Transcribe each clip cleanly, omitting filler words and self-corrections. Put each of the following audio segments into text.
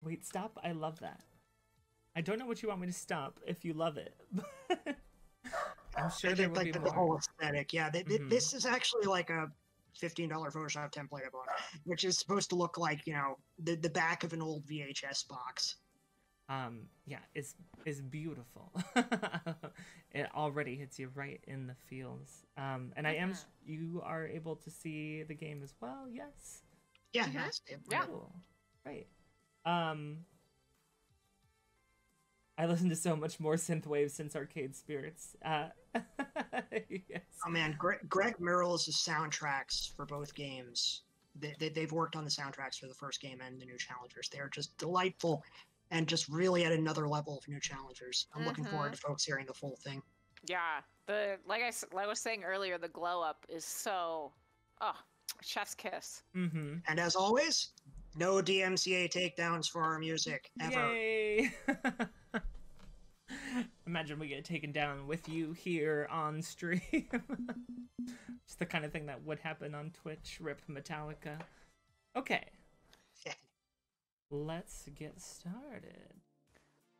Wait, stop. I love that. I don't know what you want me to stop if you love it. I'm sure I there think will like be the more. whole aesthetic. Yeah, this is actually like a $15 Photoshop template I bought, which is supposed to look like, you know, the back of an old VHS box. Yeah, it's beautiful. It already hits you right in the feels. And you are able to see the game as well. Yes. Yeah, Yeah. Cool. Right. I listened to so much more synthwave since Arcade Spirits. Yes. Oh man, Greg Merrill's soundtracks for both games. They've worked on the soundtracks for the first game and the new challengers. They're just delightful and just really at another level of new challengers. I'm looking forward to folks hearing the full thing. Yeah, like I was saying earlier, the glow up is so, chef's kiss. And as always, no DMCA takedowns for our music ever. Yay! Imagine we get taken down with you here on stream. Just the kind of thing that would happen on Twitch. Rip Metallica. Okay. Let's get started.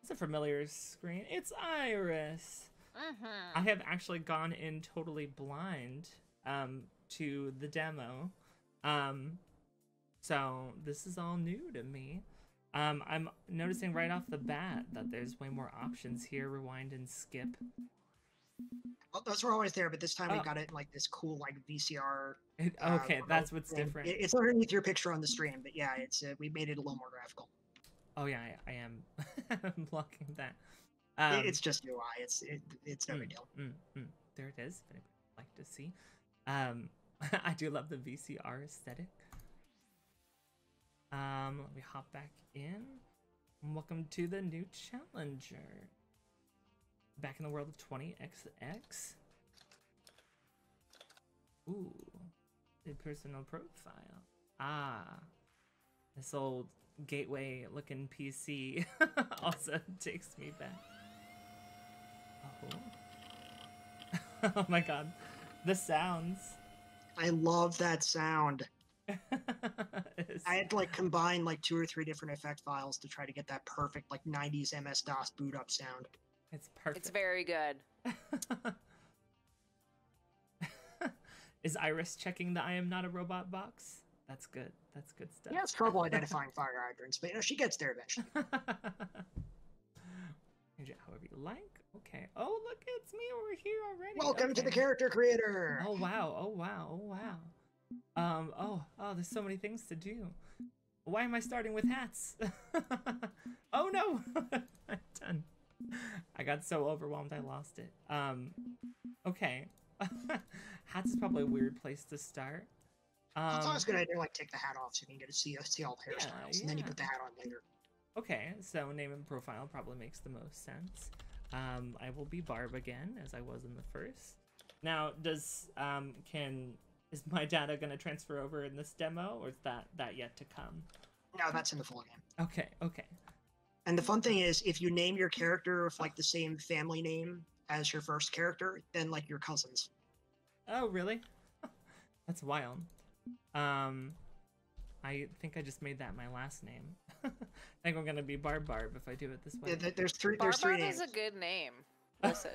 It's a familiar screen. It's Iris. I have actually gone in totally blind to the demo. So this is all new to me. I'm noticing right off the bat that there's way more options here. Rewind and skip. Well, those were always there, but this time we got it in like this cool like VCR. Okay, that's what's different. It's underneath your picture on the stream, but yeah, it's we made it a little more graphical. Oh yeah, I am. I'm blocking that. It's just UI. It's no big deal. There it is. If anybody would like to see. I do love the VCR aesthetic. Let me hop back in. Welcome to the new challenger. Back in the world of 20XX. Ooh, a personal profile. Ah, this old gateway-looking PC also takes me back. Oh. Oh my god, the sounds. I love that sound. I had to like combine like 2 or 3 different effect files to try to get that perfect like 90s MS-DOS boot up sound. It's perfect. It's very good. Is Iris checking the I am not a robot box? That's good. That's good stuff. Yeah, it's trouble identifying fire hydrants, but you know, she gets there eventually. However you like. Okay. Oh, look, it's me over here already. Welcome to the character creator. Oh wow. Oh wow. Oh wow. Oh, there's so many things to do. Why am I starting with hats? Oh no. I'm done. I got so overwhelmed I lost it. Okay. Hats is probably a weird place to start. It's always a good idea to like take the hat off so you can get to see all the hairstyles, and then you put the hat on later. Okay, so name and profile probably makes the most sense. I will be Barb again, as I was in the first. Now, is my data gonna transfer over in this demo, or is that yet to come? No, that's in the full game. Okay, okay. And the fun thing is, if you name your character with like the same family name as your first character, then like your cousins. Oh, really? That's wild. I think I just made that my last name. I think I'm gonna be Barb if I do it this way. Yeah, there's three Barb names. is a good name. Listen.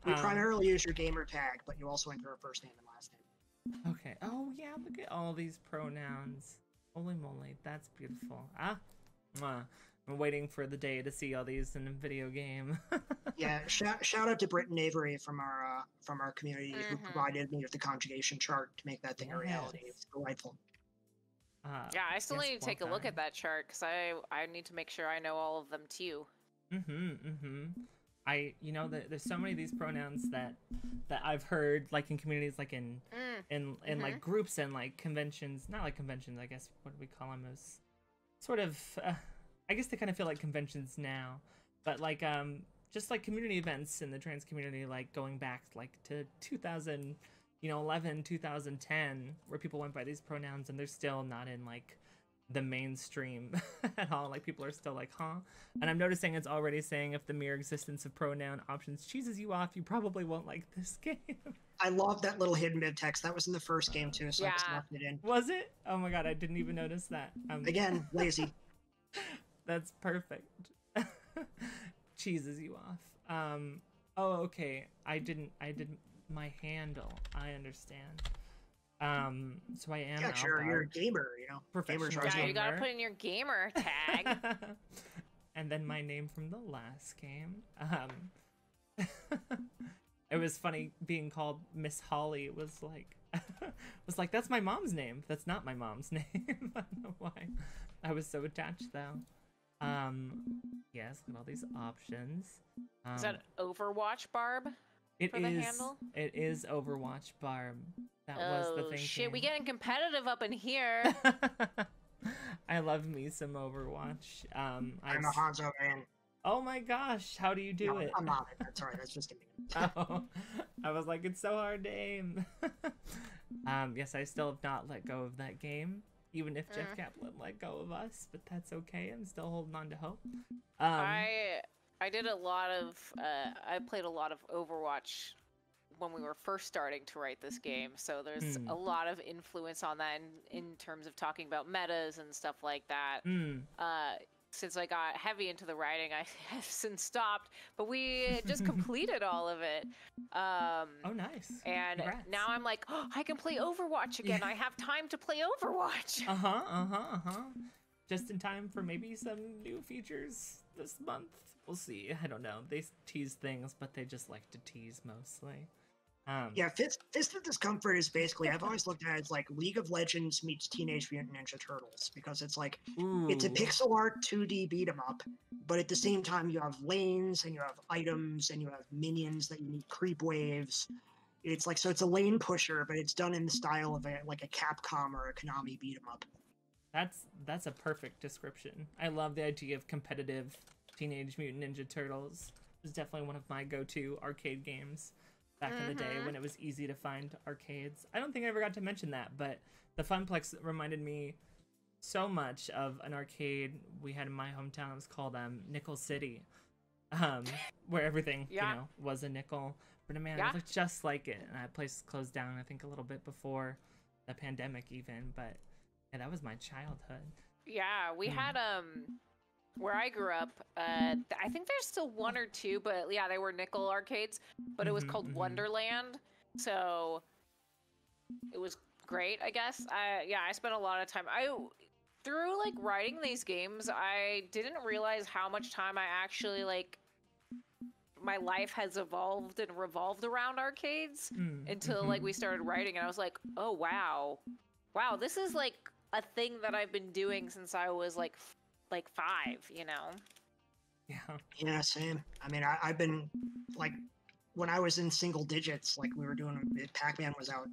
We primarily use your gamer tag, but you also enter a first name and last name. Okay. Oh yeah, look at all these pronouns. Holy moly, that's beautiful. Mwah. I'm waiting for the day to see all these in a video game. Yeah, shout out to Britton Avery from our community who provided me with the conjugation chart to make that thing a reality. It's delightful. Yeah, I still need to take a look at that chart because I need to make sure I know all of them too. There's so many of these pronouns that I've heard like in communities, like in like groups and like conventions, not like conventions, I guess, what do we call them, as sort of I guess they kind of feel like conventions now, but like just like community events in the trans community, like going back like to 2011, 2010, where people went by these pronouns and they're still not in like the mainstream at all. Like people are still like, huh? And I'm noticing it's already saying if the mere existence of pronoun options cheeses you off, you probably won't like this game. I love that little hidden bit of text. That was in the first game too, so I just left it in. Was it? Oh my god, I didn't even notice that. Again, lazy. That's perfect. Cheeses you off. Oh, okay. I didn't my handle. I understand. So I am. Yeah, sure. You're a gamer, you know. Professional Gamers are Yeah, you gotta gamer. put in your gamer tag. And then my name from the last game. It was funny being called Miss Holly. It was like that's my mom's name. That's not my mom's name. I don't know why. I was so attached though. Yes, look at all these options. Is that Overwatch Barb? It for the is. handle? It is Overwatch Barb. That was the thing. Shit, we getting competitive up in here. I love me some Overwatch. I'm a Hanzo man. Oh my gosh, how do you do it? I'm not. That's alright. That's just a Oh, I was like, it's so hard to aim. Yes, I still have not let go of that game, even if Jeff Kaplan let go of us, but that's okay. I'm still holding on to hope. I did a lot of I played a lot of Overwatch when we were first starting to write this game, so there's a lot of influence on that in terms of talking about metas and stuff like that. Since I got heavy into the writing, I have since stopped, but we just completed all of it. Oh, nice. And Congrats. now I'm like, oh, I can play Overwatch again. I have time to play Overwatch. Just in time for maybe some new features this month. We'll see. I don't know. They tease things, but they just like to tease mostly. Yeah, Fist of Discomfort is basically, I've always looked at it as like League of Legends meets Teenage Mutant Ninja Turtles, because it's like, it's a pixel art 2D beat 'em up, but at the same time you have lanes, and you have items, and you have minions that you need creep waves. It's like, so it's a lane pusher, but it's done in the style of like a Capcom or a Konami beat 'em up. That's a perfect description. I love the idea of competitive Teenage Mutant Ninja Turtles. It was definitely one of my go-to arcade games back in the day when it was easy to find arcades. I don't think I ever got to mention that, but the Funplex reminded me so much of an arcade we had in my hometown. It was called Nickel City, where everything you know was a nickel. But man, it looked just like it. And that place closed down, I think, a little bit before the pandemic even. But yeah, that was my childhood. Yeah, we had where I grew up, I think there's still one or two, but yeah, they were nickel arcades, but it was called Wonderland, so it was great, I guess. I spent a lot of time. Through like writing these games, I didn't realize how much time I actually my life has evolved and revolved around arcades until like we started writing, and I was like, oh wow, this is like a thing that I've been doing since I was like 5, you know? Yeah, same. I mean, I've been, like, when I was in single digits, like we were doing, Pac-Man was out,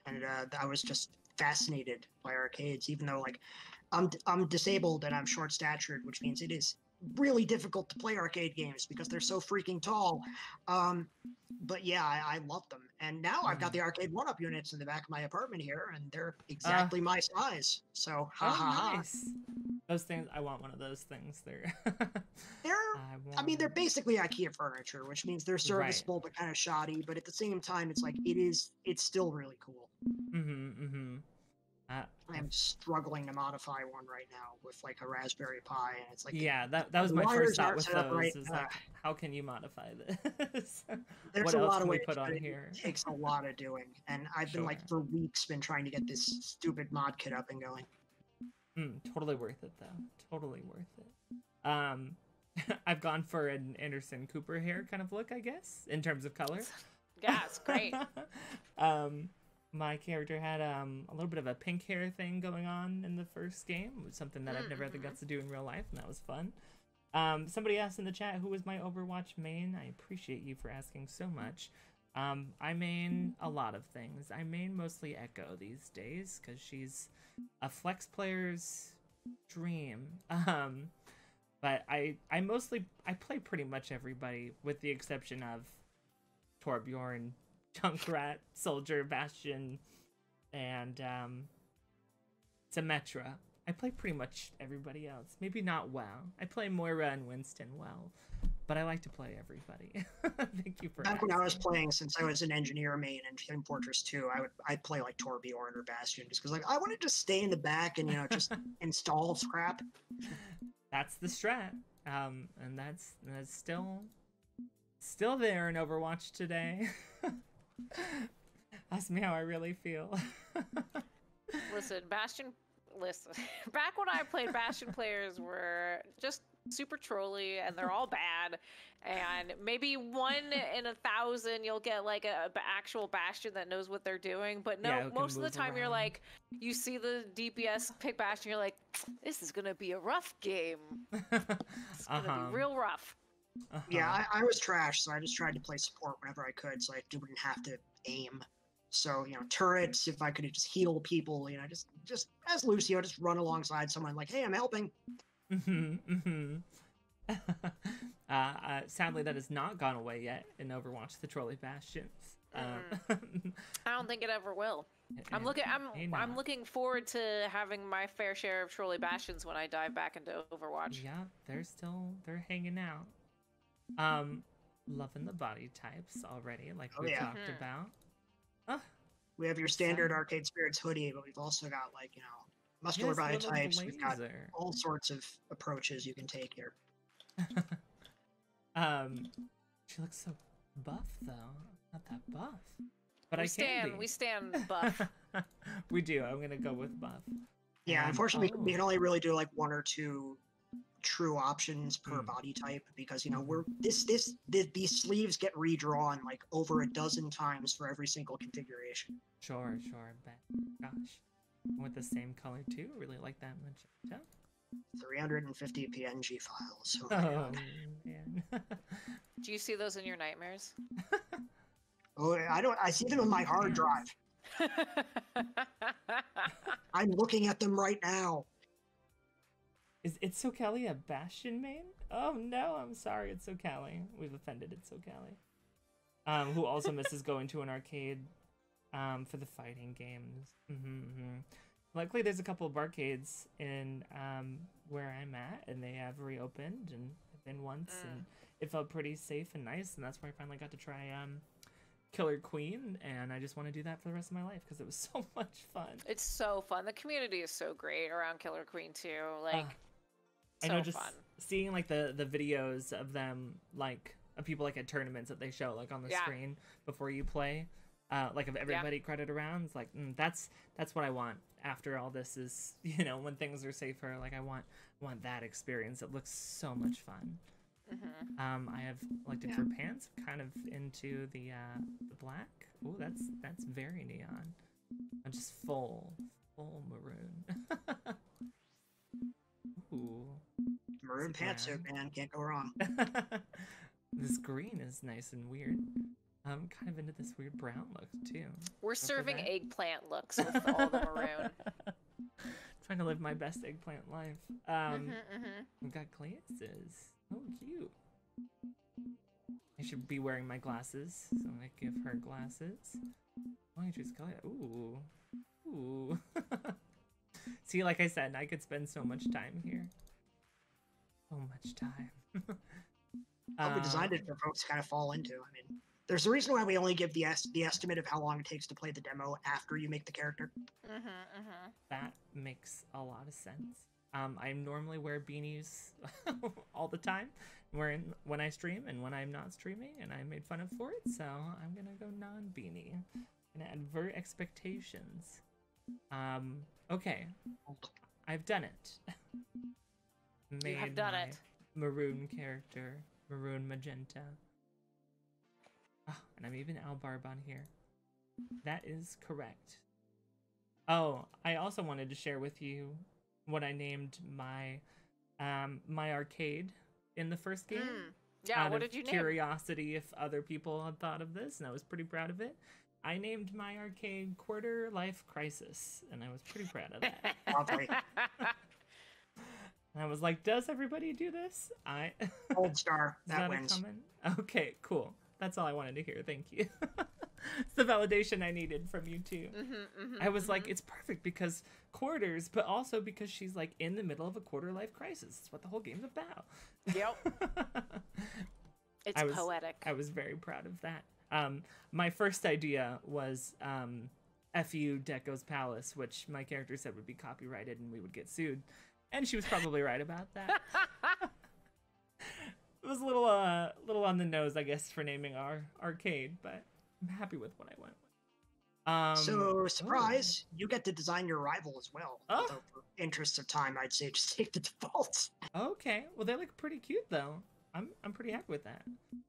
and I was just fascinated by arcades, even though, like, I'm disabled and I'm short-statured, which means it is really difficult to play arcade games because they're so freaking tall. But yeah, I love them. And now I've got the arcade 1-up units in the back of my apartment here, and they're exactly my size. So, nice. Those things, I want one of those things. They're basically IKEA furniture, which means they're serviceable but kind of shoddy. But at the same time, it's like it's still really cool. I'm struggling to modify one right now with like a Raspberry Pi, and it's like that was my first thought with those. Is like, how can you modify this? There's what a else lot can of we ways, put on but here? It takes a lot of doing, and I've been like for weeks been trying to get this stupid mod kit up and going. Totally worth it though. Totally worth it. I've gone for an Anderson Cooper hair kind of look, I guess, in terms of color. Yeah, it's great. My character had a little bit of a pink hair thing going on in the first game, something that I've never had the guts to do in real life, and that was fun. Somebody asked in the chat who was my Overwatch main. I appreciate you for asking so much. I main a lot of things. I main mostly Echo these days because she's a flex player's dream. But I play pretty much everybody with the exception of Torbjorn, Junkrat, Soldier, Bastion, and Symmetra. I play pretty much everybody else. Maybe not WoW. I play Moira and Winston well. but I like to play everybody. Thank you for Back asking. when I was playing, since I was an engineer main in Team Fortress 2, I'd play like Torbjorn or Bastion just because like I wanted to stay in the back and just install crap. That's the strat, and that's still there in Overwatch today. Ask me how I really feel. Listen, back when I played, Bastion players were just super trolly, and they're all bad. And maybe 1 in 1,000 you'll get like a actual Bastion that knows what they're doing. But no, Yeah, most of the time around. you're like, you see the DPS pick Bastion, you're like, this is gonna be a rough game. It's gonna be real rough. Yeah, I was trash, so I just tried to play support whenever I could, so I wouldn't have to aim. So, turrets, if I could just heal people, just as Lucio, just run alongside someone like, hey, I'm helping. Sadly, that has not gone away yet in Overwatch, the trolley bastions. I don't think it ever will. I'm looking forward to having my fair share of trolley bastions when I dive back into Overwatch. Yeah, they're hanging out. Loving the body types already, like we talked about. We have your standard Aracade Spirits hoodie, but we've also got muscular body types. We've got all sorts of approaches you can take here. She looks so buff though. Not that buff, but we stand buff. We do. I'm gonna go with buff. Yeah, unfortunately, we can only really do like 1 or 2 true options per body type because these sleeves get redrawn like over a dozen times for every single configuration. Sure, bet. Gosh, with the same color too. Really like that magenta. 350 PNG files. Oh man. Do you see those in your nightmares? Oh, I see them on my hard drive. I'm looking at them right now. Is It's So Kelly a Bastion main? Oh no, I'm sorry, It's So Kelly. We've offended It's So Kelly. Who also misses going to an arcade for the fighting games. Luckily, there's a couple of arcades in where I'm at, and they have reopened, and I've been once, and it felt pretty safe and nice, and that's where I finally got to try Killer Queen, and I just want to do that for the rest of my life because it was so much fun. It's so fun. The community is so great around Killer Queen too. Like, I know, just seeing like the videos of them, like of people like at tournaments that they show like on the screen before you play, like of everybody crowded around. It's like that's what I want after all this is, when things are safer. Like I want that experience. It looks so much fun. I have elected for pants, kind of into the black. Oh, that's very neon. I'm just full maroon. Ooh, maroon pantsuit, man, can't go wrong. This green is nice and weird. I'm kind of into this weird brown look too. We're serving eggplant looks with all the maroon. Trying to live my best eggplant life. We've got glasses. Oh, cute. I should be wearing my glasses, so I give her glasses. Why don't you choose color? Ooh. See, like I said, I could spend so much time here. So much time. We designed it for folks to kind of fall into. I mean, there's a reason why we only give the estimate of how long it takes to play the demo after you make the character. That makes a lot of sense. I normally wear beanies all the time when I stream and when I'm not streaming, and I'm made fun of for it, so I'm gonna go non-beanie and advert expectations. Okay, I've done it. You have done it. Maroon character, maroon magenta. Oh, and I'm even Albarb on here. That is correct. Oh, I also wanted to share with you what I named my my arcade in the first game. Yeah, what did you name? Curiosity if other people had thought of this, and I was pretty proud of it. I named my arcade Quarter Life Crisis, and I was pretty proud of that. Lovely. And I was like, does everybody do this? Gold star. That wins. Okay, cool. That's all I wanted to hear. Thank you. It's the validation I needed from you too. I was like, it's perfect because quarters, but also because she's like in the middle of a quarter life crisis. That's what the whole game's about. Yep. It's poetic. I was very proud of that. My first idea was F.U. Deco's Palace, which my character said would be copyrighted and we would get sued. And she was probably right about that. It was a little on the nose, I guess, for naming our arcade, but I'm happy with what I went with. So, surprise, you get to design your rival as well. Oh. Although, for interests of time, I'd say just take the default. Okay, well, they look pretty cute, though. I'm pretty happy with that.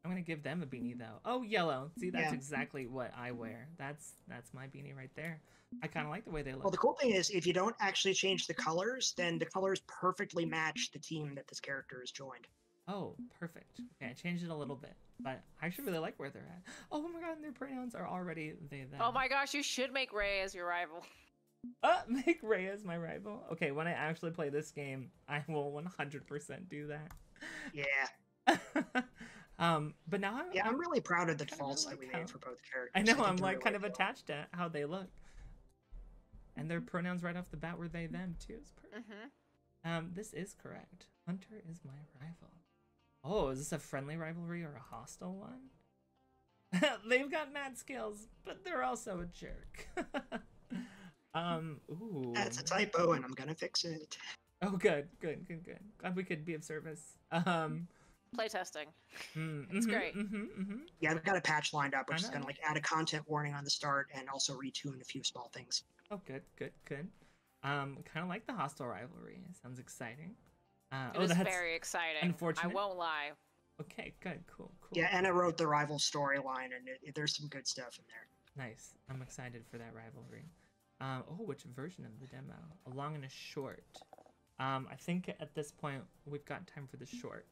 I'm gonna give them a beanie, though. Oh, yellow. See, that's exactly what I wear. That's my beanie right there. I kind of like the way they look. Well, the cool thing is, if you don't actually change the colors, then the colors perfectly match the team that this character has joined. Oh, perfect. Okay, I changed it a little bit, but I actually really like where they're at. Oh my god, and their pronouns are already they, them. Oh my gosh, you should make Ray as your rival. Make Ray as my rival? Okay, when I actually play this game, I will 100% do that. Yeah. But now I'm really proud of the defaults that we made for both characters. I know, I'm like kind of attached to how they look. And their pronouns right off the bat were they, them, too. It's perfect. This is correct. Hunter is my rival. Oh, is this a friendly rivalry or a hostile one? They've got mad skills, but they're also a jerk. Ooh. That's a typo, and I'm gonna fix it. Oh, good. Glad we could be of service. Playtesting. It's great. Yeah, I've got a patch lined up, which is gonna like add a content warning on the start and also retune a few small things. Oh, good. Kind of like the hostile rivalry. It sounds exciting. That's very exciting. Unfortunate. I won't lie. Okay, good, cool. Yeah, Aenne wrote the rival storyline, and there's some good stuff in there. Nice. I'm excited for that rivalry. Which version of the demo? A long and a short. I think at this point we've got time for the short.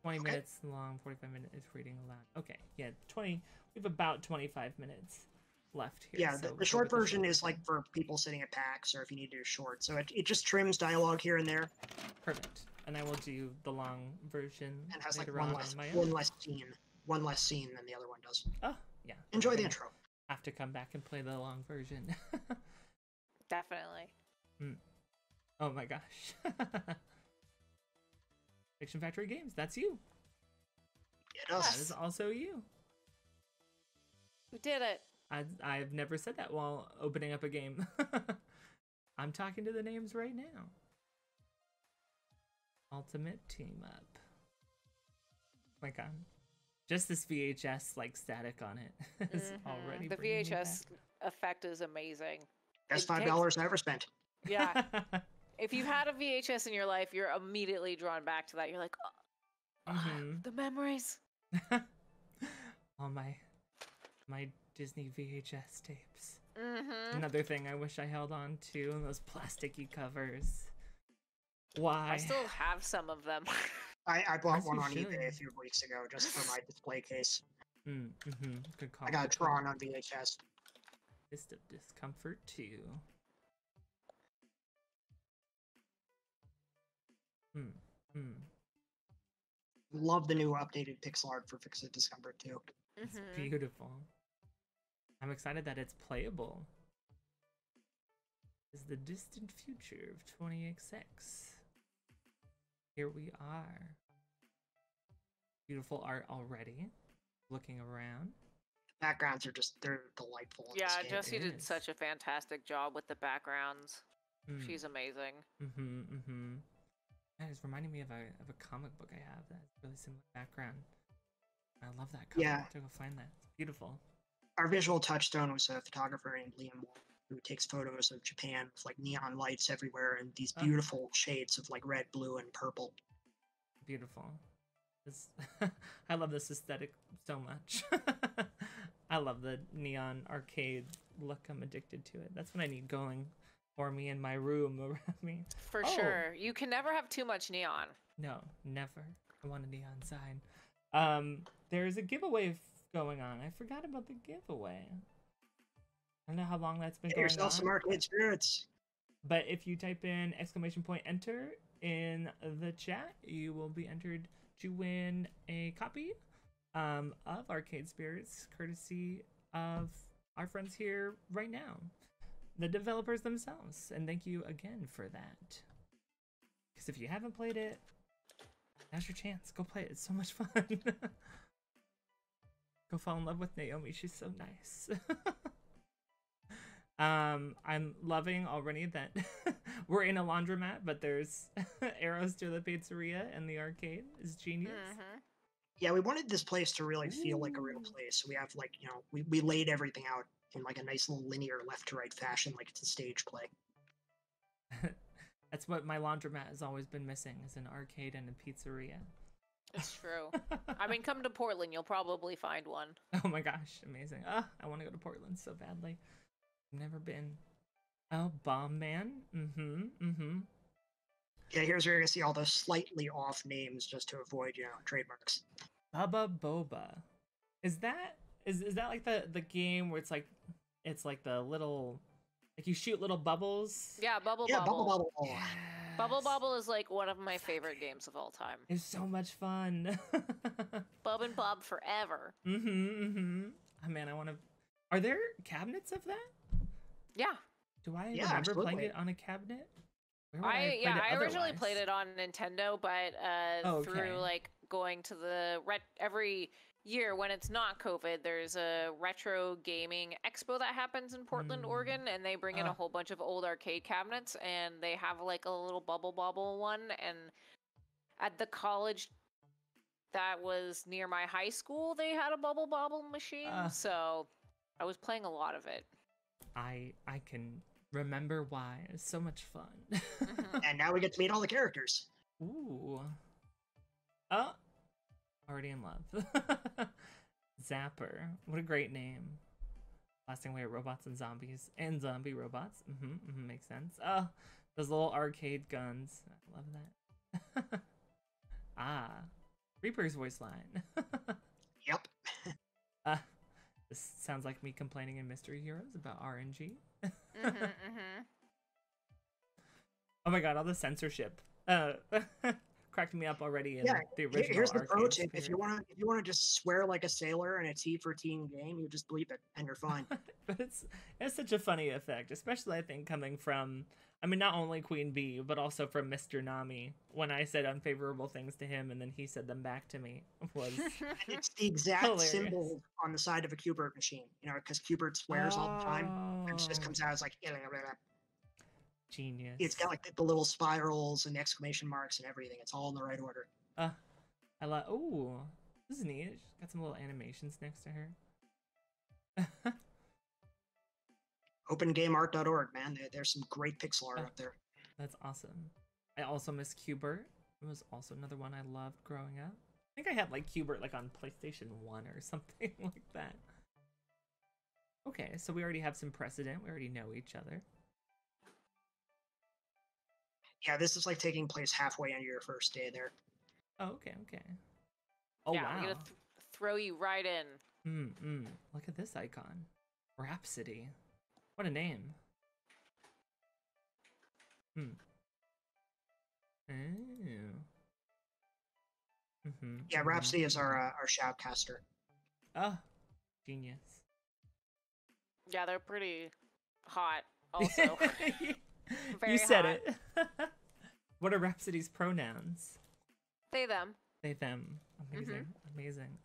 20 minutes long, 45 minutes reading aloud. Okay, yeah, 20. We have about 25 minutes left here. Yeah, the short version is like for people sitting at PAX, or if you need to do short. So it just trims dialogue here and there. Perfect. And I will do the long version. And has like one less scene than the other one does. Oh, yeah. Enjoy the intro. Have to come back and play the long version. Definitely. Oh my gosh. Fiction Factory Games, that's you. Yes. That is also you. We did it. I've never said that while opening up a game. I'm talking to the names right now. Ultimate Team Up. Oh my god. Just this VHS like static on it is already the VHS effect is amazing. Best $5 I ever spent. Yeah. If you've had a VHS in your life, you're immediately drawn back to that. You're like, the memories. All my Disney VHS tapes. Another thing I wish I held on to, those plasticky covers. Why? I still have some of them. I bought one on eBay a few weeks ago just for my display case. Good call. I got Tron on VHS. Fist of Discomfort 2. Love the new updated pixel art for Fist of Discomfort 2. It's beautiful. I'm excited that it's playable. Is the distant future of 20XX. Here we are. Beautiful art already. Looking around. The backgrounds are they're delightful. Yeah, Jessie did such a fantastic job with the backgrounds. She's amazing. That is reminding me of a comic book I have that has really similar background. I love that cover. Yeah. I have to go find that. It's beautiful. Our visual touchstone was a photographer named Liam Wall, who takes photos of Japan with like neon lights everywhere and these beautiful shades of like red, blue, and purple. Beautiful. I love this aesthetic so much. I love the neon arcade look. I'm addicted to it. That's what I need going for me in my room around me. For sure. You can never have too much neon. No, never. I want a neon sign. There's a giveaway going on. I forgot about the giveaway. I don't know how long that's been going on. Yourself some Aracade Spirits. But if you type in !enter in the chat, you will be entered to win a copy of Aracade Spirits, courtesy of our friends here right now, the developers themselves. And thank you again for that. Because if you haven't played it, now's your chance. Go play it. It's so much fun. Go fall in love with Naomi. She's so nice. I'm loving already that we're in a laundromat, but there's arrows to the pizzeria and the arcade is genius. Yeah, we wanted this place to really feel like a real place. So we have, like, you know, we laid everything out in like a nice little linear left to right fashion, like it's a stage play. That's what my laundromat has always been missing, is an arcade and a pizzeria. It's true. I mean, come to Portland, you'll probably find one. Oh my gosh, amazing. I want to go to Portland so badly. Never been. Oh, Bomb Man. Yeah, here's where you're gonna see all those slightly off names just to avoid, you know, trademarks. Bubba Boba. Is that like the game where it's like the little, like you shoot little bubbles? Yeah, Bubble Yeah, Bobble. Bubble Bobble. Yes. Bubble Bobble is like one of my favorite games of all time. It's so much fun. Bub and Bob forever. Oh man, I want to. Are there cabinets of that? Yeah. Do I Yeah, remember absolutely. playing it on a cabinet? Where would I originally otherwise? played it on Nintendo, but Okay. through like going to the every year when it's not COVID, there's a retro gaming expo that happens in Portland, Oregon, and they bring in a whole bunch of old arcade cabinets, and they have like a little Bubble Bobble one, and at the college that was near my high school, they had a Bubble Bobble machine, so I was playing a lot of it. I can remember why. It's so much fun. And now we get to meet all the characters. Ooh. Oh, already in love. Zapper. What a great name. Blasting away at robots and zombies. And zombie robots. Makes sense. Oh, those little arcade guns. I love that. Reaper's voice line. Yep. This sounds like me complaining in Mystery Heroes about RNG. Oh my god, all the censorship. Cracked me up already in the original Here's the pro Arcade tip: if you Spirits. want to just swear like a sailor in a T for teen game, you just bleep it and you're fine. But it's such a funny effect, especially I think coming from, I mean, not only Queen Bee, but also from Mr. Nami. When I said unfavorable things to him and then he said them back to me, was And it's the exact Hilarious. symbol on the side of a Qbert machine, you know, because Qbert swears all the time. And it just comes out as like, genius. it's got like the little spirals and exclamation marks and everything. It's all in the right order. I like. Ooh, this is neat. She's got some little animations next to her. OpenGameArt.org, man. There's some great pixel art up there. That's awesome. I also miss Qbert. It was also another one I loved growing up. I think I had like Qbert like on PlayStation 1 or something like that. Okay, so we already have some precedent. We already know each other. Yeah, this is like taking place halfway into your first day there. Oh, okay. Oh, yeah, wow. I'm gonna throw you right in. Look at this icon. Rhapsody. What a name. Oh. Yeah, Rhapsody is our shoutcaster. Oh, genius. Yeah, they're pretty hot. Also, Very You said hot. it. What are Rhapsody's pronouns? they them. They, them. Amazing.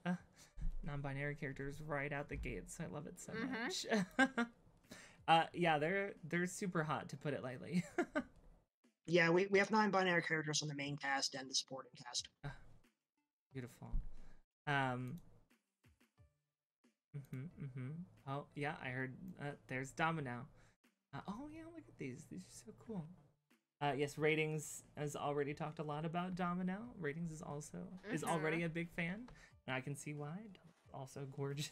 Non-binary characters right out the gates. I love it so much. Yeah, they're super hot, to put it lightly. Yeah, we have 9 binary characters on the main cast and the supporting cast. Beautiful. Oh, yeah, I heard there's Domino. Oh, yeah, look at these. These are so cool. Yes, Ratings has already talked a lot about Domino. Ratings is already a big fan, and I can see why. Also gorgeous.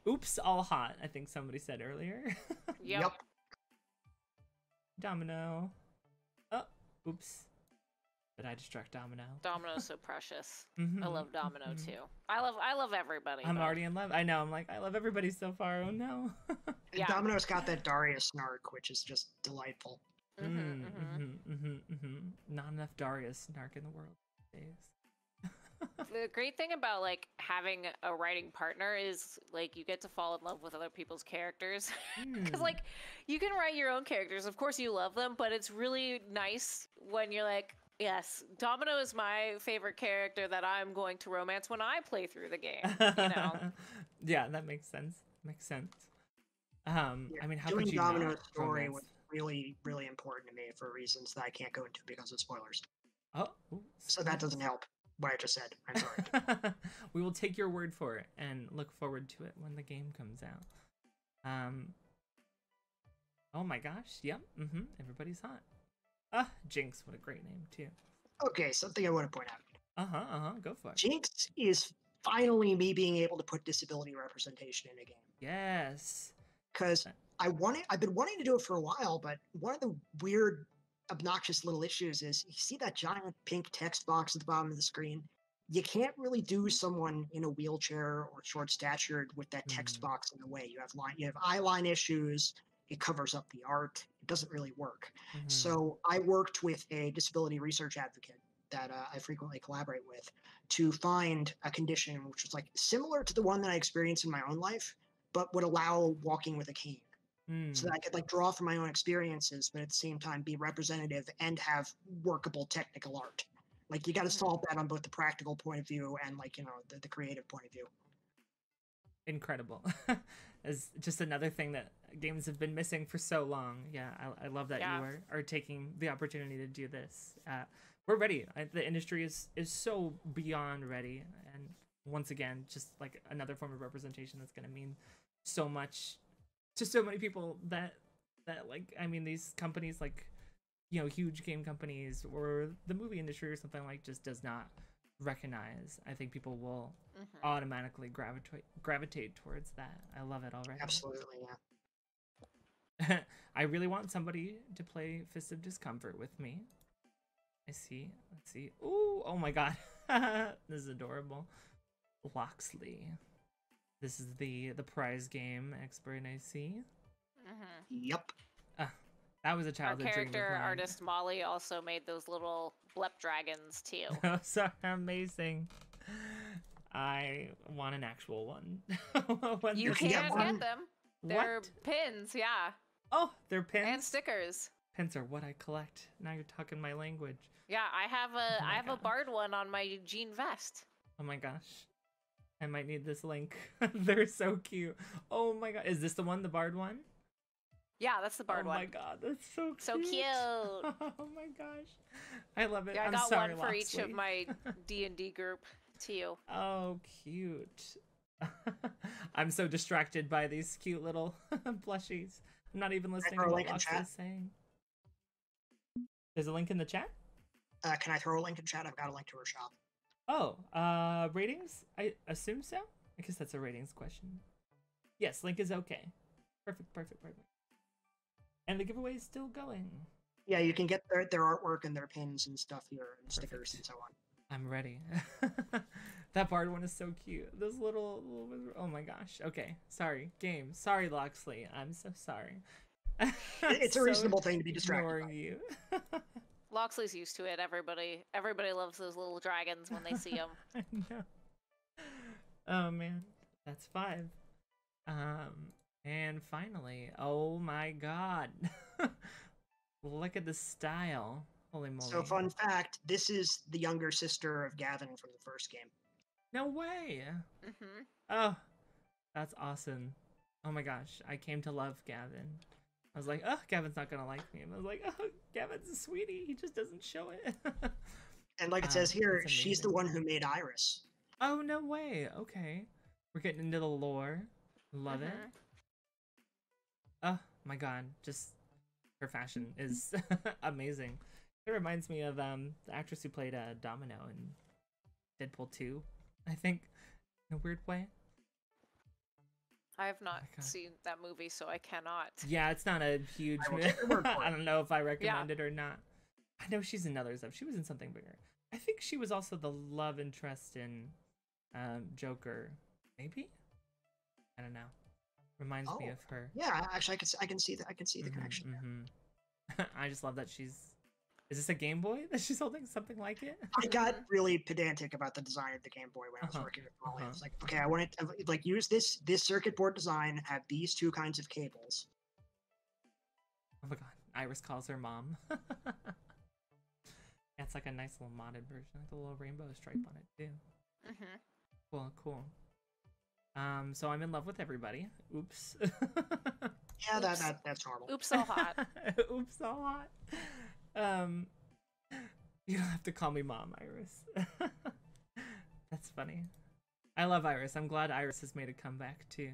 Oops, all hot, I think somebody said earlier. Yep. Domino. Oh, oops. Did I distract Domino? Domino's so precious. Mhm, I love Domino mhm. too. I love everybody. I'm but- already in love. I know. I'm like, I love everybody so far. Oh no. And Yeah. Domino's got that Darius snark, which is just delightful. Mhm. Not enough Darius snark in the world these days. The great thing about like having a writing partner is like you get to fall in love with other people's characters. Because like you can write your own characters, of course you love them, but it's really nice when you're like, yes, Domino is my favorite character that I'm going to romance when I play through the game. You know? Yeah, that makes sense. Makes sense. Yeah, I mean, how doing could you Domino's not story romance? was really, really important to me for reasons that I can't go into because of spoilers. Oh, ooh, So that doesn't help what I just said. I'm sorry. We will take your word for it and look forward to it when the game comes out. Oh my gosh, yep, everybody's hot. Jinx, what a great name too. Okay, something I want to point out. Go for it. Jinx is finally me being able to put disability representation in a game. Yes. Because I've been wanting to do it for a while, but one of the weird, obnoxious little issues is you see that giant pink text box at the bottom of the screen. You can't really do someone in a wheelchair or short statured with that text box in the way. You have eye line issues. It covers up the art. It doesn't really work. So I worked with a disability research advocate that I frequently collaborate with to find a condition which was like similar to the one that I experienced in my own life, but would allow walking with a cane. So that I could like draw from my own experiences, but at the same time be representative and have workable technical art. Like you got to solve that on both the practical point of view and like, you know, the creative point of view. Incredible. As just another thing that games have been missing for so long. Yeah, I love that you are taking the opportunity to do this. We're ready. The industry is so beyond ready, and once again, just like another form of representation that's going to mean so much to so many people that like, I mean, these companies like, you know, huge game companies or the movie industry or something like just does not recognize. I think people will automatically gravitate towards that. I love it already. Absolutely, yeah. I really want somebody to play Fist of Discomfort with me. Let's see. Ooh, oh my god. This is adorable. Loxley. This is the prize game expert, I see. Yep. That was a childhood dream. Our character artist Molly also made those little blep dragons too. So amazing. I want an actual one. You can get them. They're pins, yeah. Oh, they're pins and stickers. Pins are what I collect. Now you're talking my language. Yeah, I have a bard one on my jean vest. Oh my gosh. I might need this link. They're so cute. Oh my god. Is this the one, the bard one? Yeah, that's the bard one. Oh my god, that's so cute. So cute. Oh my gosh. I love it. Yeah, I I'm got sorry, one for each Loxley. of my D&D group too. Oh, cute. I'm so distracted by these cute little plushies. I'm not even listening to what Loxley is saying. There's a link in the chat? Can I throw a link in chat? I've got a link to her shop. Oh, ratings? I assume so? I guess that's a ratings question. Yes, link is okay. Perfect. And the giveaway is still going. Yeah, you can get their artwork and their pins and stuff here, and stickers and so on. I'm ready. That bard one is so cute. Those little oh my gosh. Okay, sorry. Game. Sorry, Loxley. I'm so sorry. It's a reasonable thing to be distracted by. You. Loxley's used to it. Everybody loves those little dragons when they see them. I know. Oh man, that's 5. And finally, oh my god. Look at the style. Holy moly. So fun fact, this is the younger sister of Gavin from the first game. No way. Oh, that's awesome. Oh my gosh, I came to love Gavin. I was like, oh, Gavin's not gonna like me. And I was like, oh, Gavin's a sweetie. He just doesn't show it. And like it says here, she's the one who made Iris. Oh, no way. Okay. We're getting into the lore. Love it. Oh my god, just her fashion is amazing. It reminds me of the actress who played Domino in Deadpool 2, I think, in a weird way. I have not seen that movie, so I cannot. Yeah, it's not a huge movie. I don't know if I recommend it or not. I know she's in other stuff. She was in something bigger. I think she was also the love interest in Joker, maybe? I don't know. Reminds me of her. Yeah, actually, I can see that. I can see the connection. I just love that she's Is this a Game Boy that she's holding? Something like it? I got really pedantic about the design of the Game Boy when I was working with Molly. I was like, okay, I want to like use this circuit board design, have these two kinds of cables. Oh my god, Iris calls her mom. Yeah, it's like a nice little modded version, like a little rainbow stripe on it too. Cool, cool. So I'm in love with everybody. Oops. Yeah, that's normal. Oops, so hot. Oops, so hot. You don't have to call me mom, Iris. That's funny. I love Iris. I'm glad Iris has made a comeback too.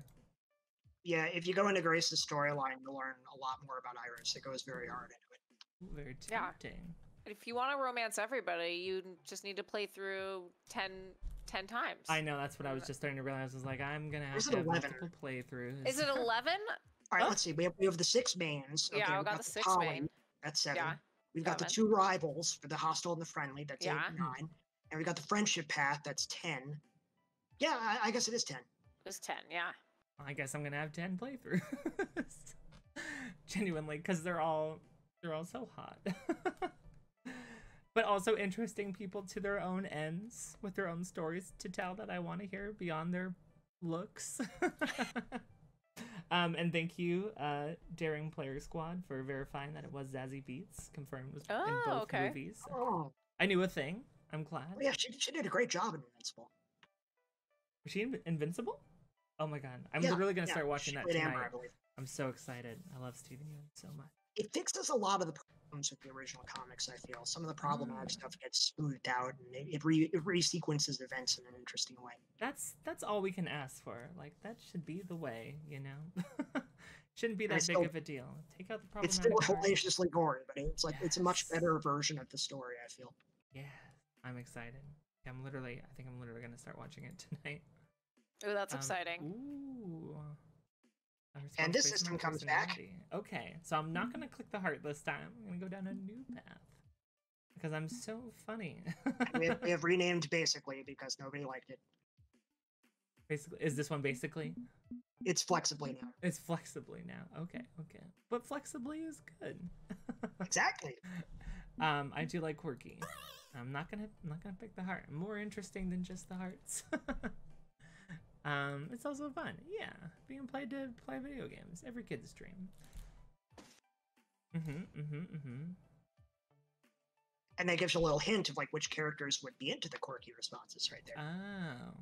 Yeah, if you go into Grace's storyline, you'll learn a lot more about Iris. It goes very hard into it. Ooh, very tempting. If you want to romance everybody, you just need to play through 10 times. I know, that's what I was just starting to realize. I was like, I'm gonna have to have multiple playthroughs. Is it 11? All right, let's see. We have the 6 mains. Okay, Yeah, we got the 6 main. That's 7. Yeah. We've got the 2 rivals for the hostile and the friendly. That's 8 and 9. And we got the friendship path. That's 10. Yeah, I guess it is 10. It's 10, yeah. I guess I'm gonna have 10 playthroughs. Genuinely, because they're all so hot. But also interesting people to their own ends with their own stories to tell that I want to hear beyond their looks. And thank you, Daring Player Squad, for verifying that it was Zazie Beetz, confirmed was in both movies. Oh. I knew a thing. I'm glad. Oh, yeah, she did a great job in Invincible. Was she Invincible? Oh my god. I'm literally going to start watching that tonight. Amber, I believe. I'm so excited. I love Steven Yeun so much. It fixes a lot of the problems with the original comics, I feel. Some of the problematic stuff gets smoothed out, and it resequences events in an interesting way. That's all we can ask for. Like, that should be the way, you know? Shouldn't be that big of a deal. Take out the problematic It's still parts. hellaciously gory, but it's like it's a much better version of the story, I feel. Yeah, I'm excited. I think I'm literally going to start watching it tonight. Ooh, that's exciting. Ooh. And this system comes back. Okay, so I'm not going to click the heart this time. I'm going to go down a new path. Because I'm so funny. we have renamed Basically because nobody liked it. Basically, is this one Basically? It's Flexibly now. It's Flexibly now. Okay. But Flexibly is good. Exactly. I do like quirky. I'm not gonna pick the heart. More interesting than just the hearts. It's also fun. Yeah, being played to play video games. Every kid's dream. And that gives you a little hint of like which characters would be into the quirky responses right there. Oh,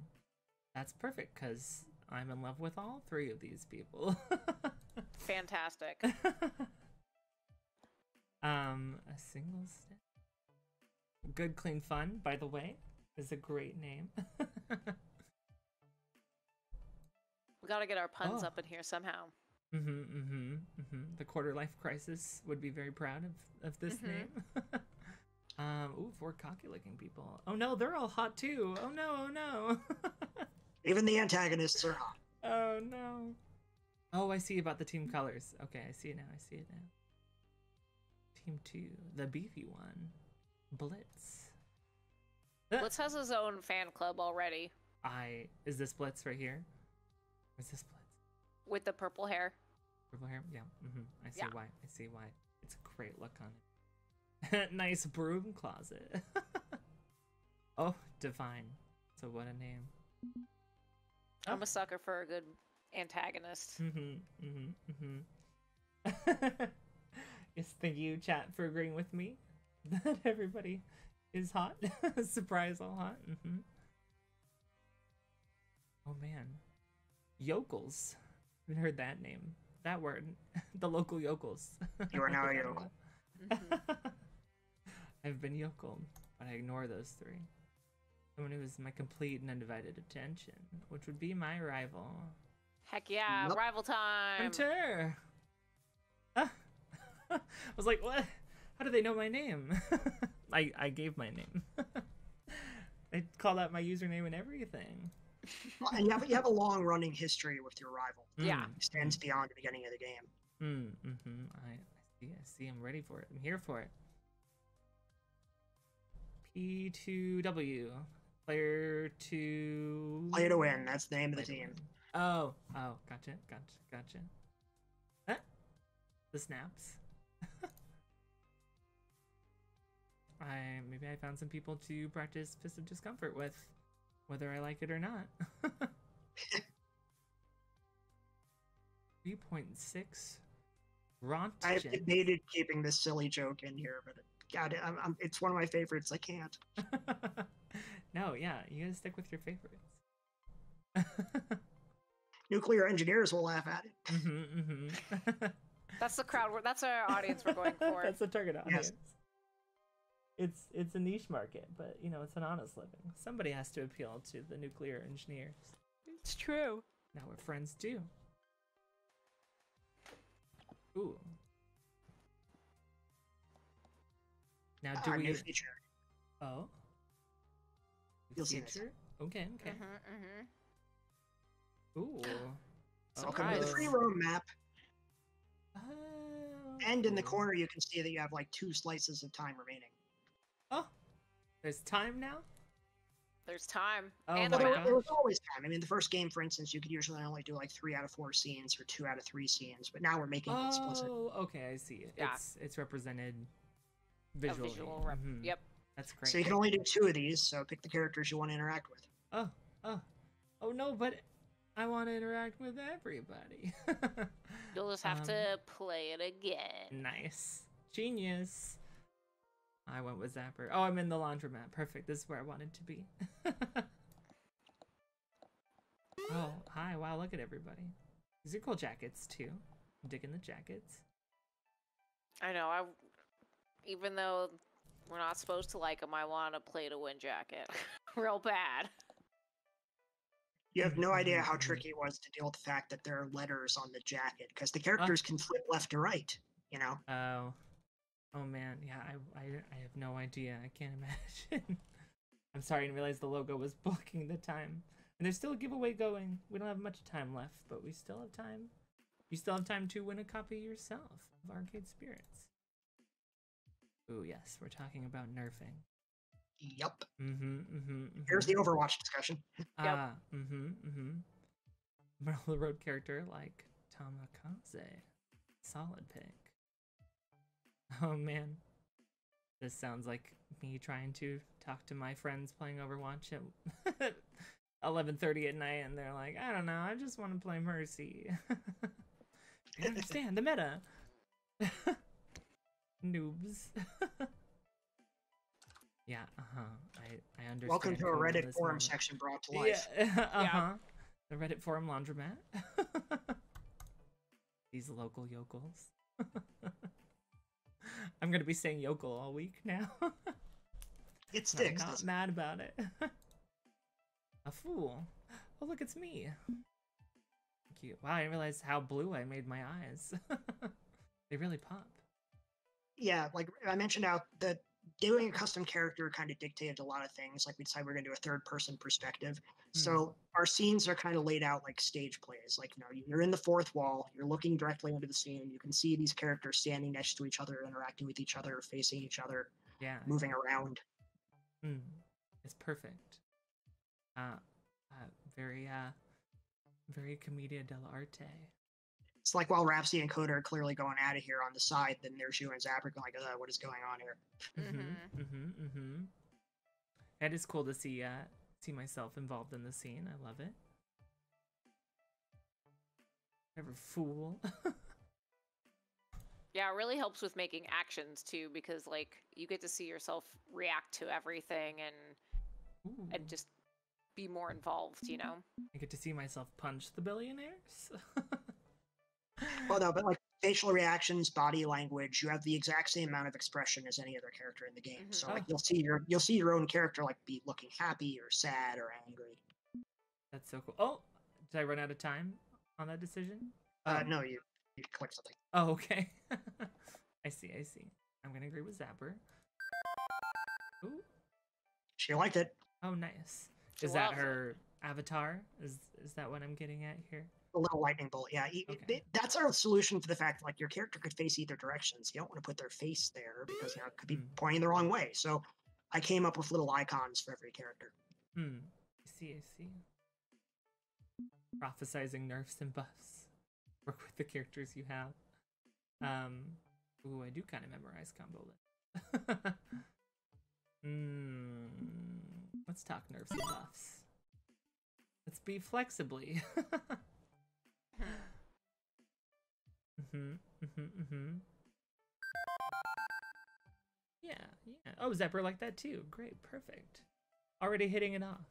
that's perfect because I'm in love with all 3 of these people. Fantastic. A single step. Good, clean fun, by the way, is a great name. We gotta get our puns up in here somehow. The Quarter Life Crisis would be very proud of this name. Ooh, 4 cocky-looking people. Oh no, they're all hot too. Oh no. Even the antagonists are hot. Oh no. Oh, I see about the team colors. Okay, I see it now. Team 2, the beefy one. Blitz. Blitz has his own fan club already. Is this Blitz right here? Or is this Blitz? With the purple hair. Purple hair? Yeah. I see why. It's a great look on it. Nice broom closet. Oh, Divine. So what a name. I'm a sucker for a good antagonist. Yes, thank you, chat, for agreeing with me that everybody is hot. Surprise, all hot. Oh man, yokels. Haven't heard that name. That word. The local yokels. You are now a yokel. I've been yokeled, but I ignore those 3. Someone who is my complete and undivided attention, which would be my rival. Heck yeah, rival time! Hunter! I was like, what? How do they know my name? I gave my name. I called out my username and everything. Well, and you have a long-running history with your rival. Yeah. It extends beyond the beginning of the game. I see. I'm ready for it. I'm here for it. P2W. Player to... Play to win. That's the name of the team. Oh, gotcha. Huh? The snaps. maybe I found some people to practice Fist of Discomfort with, whether I like it or not. 3.6. I've Rontgen. debated keeping this silly joke in here, but God, it's one of my favorites. I can't. No, yeah, you gotta stick with your favorites. Nuclear engineers will laugh at it. That's the crowd. That's our audience we're going for. That's the target audience. Yes. It's a niche market, but you know, it's an honest living. Somebody has to appeal to the nuclear engineers. It's true. Now we're friends too. Ooh. Now do we? New feature. Oh. You'll see this. Feature? Okay. Ooh. Welcome to the free roam map. Oh. And in the corner, you can see that you have like 2 slices of time remaining. Oh, there's time now? There's time. Oh And my the gosh. map. There was always time. I mean, the first game, for instance, you could usually only do like 3 out of 4 scenes or 2 out of 3 scenes, but now we're making it explicit. Oh, okay, I see it. Yeah. It's represented A visually. visual rep. Mhm. Yep. That's great. So you can only do 2 of these, so pick the characters you want to interact with. Oh no, but I want to interact with everybody. You'll just have to play it again. Nice. Genius. I went with Zapper. Oh, I'm in the laundromat. Perfect. This is where I wanted to be. Oh, hi. Wow, look at everybody. These are cool jackets, too. I'm digging the jackets. I know. Even though we're not supposed to like them, I want a play to win jacket. Real bad. You have no idea how tricky it was to deal with the fact that there are letters on the jacket, because the characters can flip left to right, you know? Oh man, yeah, I have no idea. I can't imagine. I'm sorry, I didn't realize the logo was blocking the time. And there's still a giveaway going. We don't have much time left, but we still have time. You still have time to win a copy yourself of Aracade Spirits. Ooh, yes, we're talking about nerfing. Yep. Mm-hmm. Here's the Overwatch discussion. Ah, Middle of the road character like Tamakaze. Solid pick. Oh man. This sounds like me trying to talk to my friends playing Overwatch at 11:30 at night, and they're like, I don't know, I just want to play Mercy. I understand the meta. Noobs. Yeah, I understand. Welcome to a totally Reddit this forum moment. section brought to life. Yeah, The Reddit forum laundromat. These local yokels. I'm gonna be saying yokel all week now. It sticks. I'm not mad about it. A fool. Oh look, it's me. Cute. Wow, I didn't realize how blue I made my eyes. They really pop. Yeah, like I mentioned out that doing a custom character kind of dictated a lot of things. Like we decided we're going to do a third-person perspective. So our scenes are kind of laid out like stage plays. Like, you know, you're in the fourth wall, you're looking directly into the scene. You can see these characters standing next to each other, interacting with each other, facing each other, Yeah. moving around. It's perfect. Very commedia dell'arte. It's like while Rhapsody and Coda are clearly going at it here on the side, then there's you and Zapper going like, what is going on here? It is cool to see myself involved in the scene. I love it. Never fool. Yeah, it really helps with making actions too, because like you get to see yourself react to everything and just be more involved, you know? I get to see myself punch the billionaires. Well, no, but like facial reactions, body language, you have the exact same amount of expression as any other character in the game. So like you'll see your own character like be looking happy or sad or angry. That's so cool. Oh, did I run out of time on that decision? No, you click something. Oh, okay. I see. I'm gonna agree with Zapper. Ooh. She liked it. Oh, nice. She Is that loves it. her avatar? Is that what I'm getting at here? A little lightning bolt. Yeah, Okay. that's our solution to the fact that like your character could face either directions. You don't want to put their face there because it could be pointing the wrong way. So I came up with little icons for every character. I see. Prophesizing nerfs and buffs. Work with the characters you have. Ooh, I do kind of memorize combo list. Let's talk nerfs and buffs. Let's be flexibly. Yeah, yeah. Oh, Zephyr like that too. Great, perfect. Already hitting it off.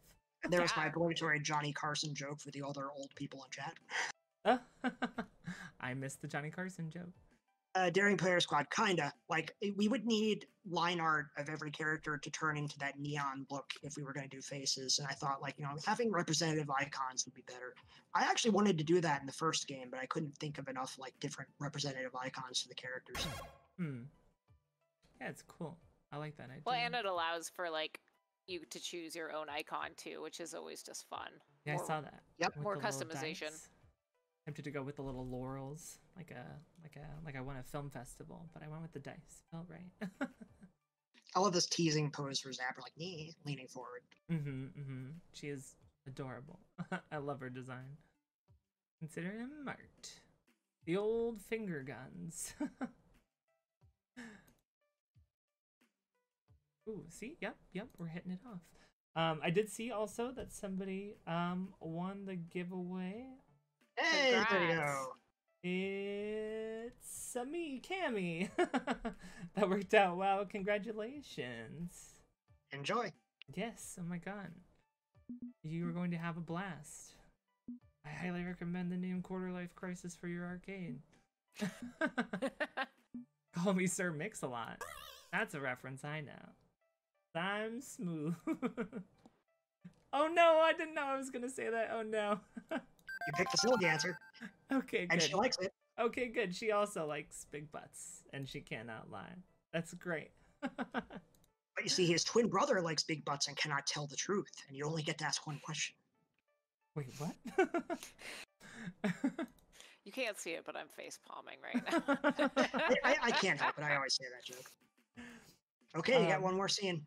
There was my obligatory Johnny Carson joke for the other old people in chat. I missed the Johnny Carson joke. Daring Player Squad, kinda. Like, we would need line art of every character to turn into that neon look if we were going to do faces. And I thought, like, having representative icons would be better. I actually wanted to do that in the first game, but I couldn't think of enough, like, different representative icons for the characters. Yeah, it's cool. I like that idea. Well, and it allows for, like, you to choose your own icon, too, which is always just fun. Yeah, I saw that. Yep. More customization. Tempted to go with the little laurels, like I won a film festival, but I went with the dice. Felt right. I love this teasing pose for Zapper, like, leaning forward. She is adorable. I love her design. Consider him marked. The old finger guns. Ooh, see? Yep, we're hitting it off. I did see also that somebody won the giveaway. Hey, Congrats. there you go. It's me, Cammy. That worked out well. Congratulations. Enjoy. Yes, oh my god. You are going to have a blast. I highly recommend the name Quarter Life Crisis for your arcade. Call me Sir Mix-a-Lot. That's a reference I know. I'm smooth. Oh no, I didn't know I was gonna say that. Oh no. You picked the silly answer. Okay, good. And she likes it. Okay, good. She also likes big butts, and she cannot lie. That's great. But you see, his twin brother likes big butts and cannot tell the truth, and you only get to ask one question. Wait, what? You can't see it, but I'm face palming right now. I can't help it. I always say that joke. Okay, you got one more scene.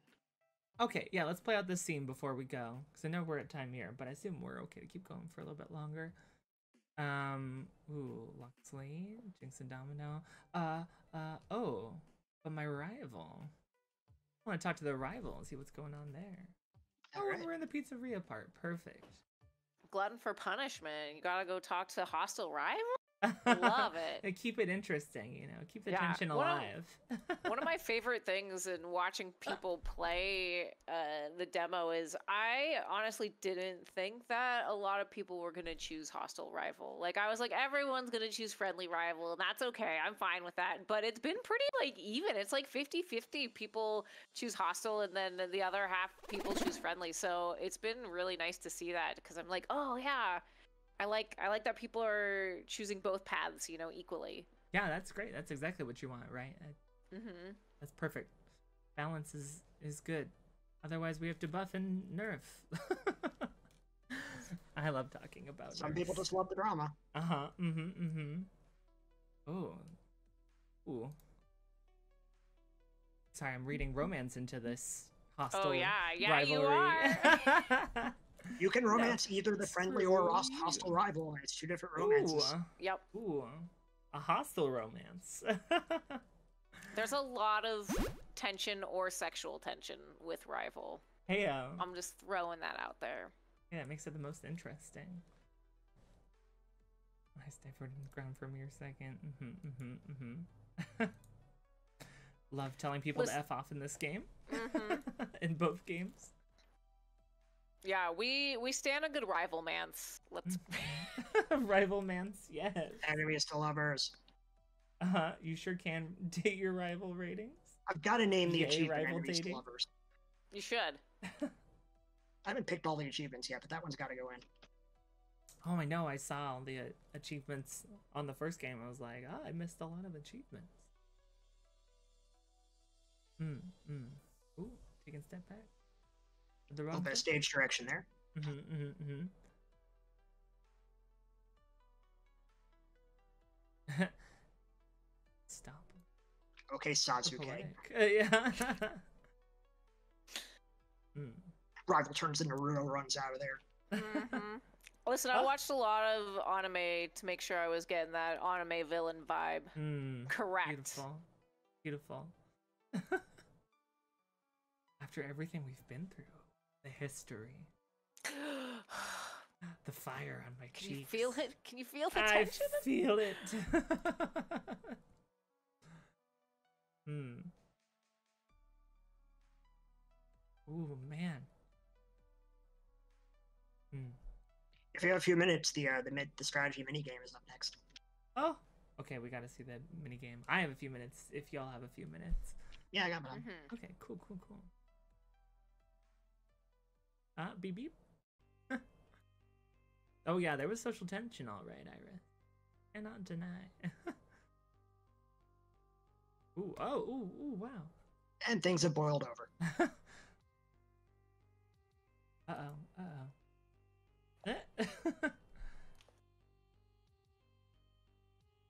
Okay, yeah, let's play out this scene before we go, because I know we're at time here, but I assume we're okay to keep going for a little bit longer. Ooh, Luxley, Jinx and Domino. Oh, but my rival. I want to talk to the rival and see what's going on there. All right. We're in the pizzeria part. Perfect. Glutton for punishment. You gotta go talk to hostile rival? Love it. Keep it interesting, keep the tension alive. One of my favorite things in watching people play the demo is I honestly didn't think that a lot of people were going to choose hostile rival. Like, I was like, everyone's going to choose friendly rival, and that's okay. I'm fine with that. But it's been pretty, like, even. It's like 50-50 people choose hostile, and then the other half people choose friendly. So it's been really nice to see that, because I'm like, oh, yeah. I like that people are choosing both paths, equally. Yeah, that's great. That's exactly what you want, right? That's perfect. Balance is good. Otherwise, we have to buff and nerf. I love talking about Some nerfs. people just love the drama. Oh. Ooh. Sorry, I'm reading romance into this hostile rivalry. You are. You can romance either the friendly or hostile rival, and it's two different romances. Yep. Ooh, a hostile romance. There's a lot of tension or sexual tension with rival. Hey, I'm just throwing that out there. Yeah, it makes it the most interesting. I stay for the ground for a mere second. Love telling people to F off in this game. In both games. Yeah, we stand a good rival mance. Let's rival mance, yes. Enemies to lovers. You sure can date your rival ratings. I've got to name the achievement rival enemies dating. to lovers. You should. I haven't picked all the achievements yet, but that one's got to go in. Oh, I know. I saw all the achievements on the first game. I was like, I missed a lot of achievements. Ooh, taking a step back. The A little bit of stage direction there. Stop. Okay, Satsuke. Yeah. Rival turns into Runo, runs out of there. Listen, I watched a lot of anime to make sure I was getting that anime villain vibe. Correct. Beautiful. Beautiful. I After everything we've been through, the history, the fire on my cheeks. Can you feel it? Can you feel the tension? I feel it. Ooh, man. If you have a few minutes, the strategy mini game is up next. Oh, okay. We got to see the mini game. I have a few minutes. If y'all have a few minutes. Yeah, I got mine. Okay, cool. Beep beep. Oh yeah, there was social tension, all right, Iris. Cannot deny. Ooh, wow. And things have boiled over.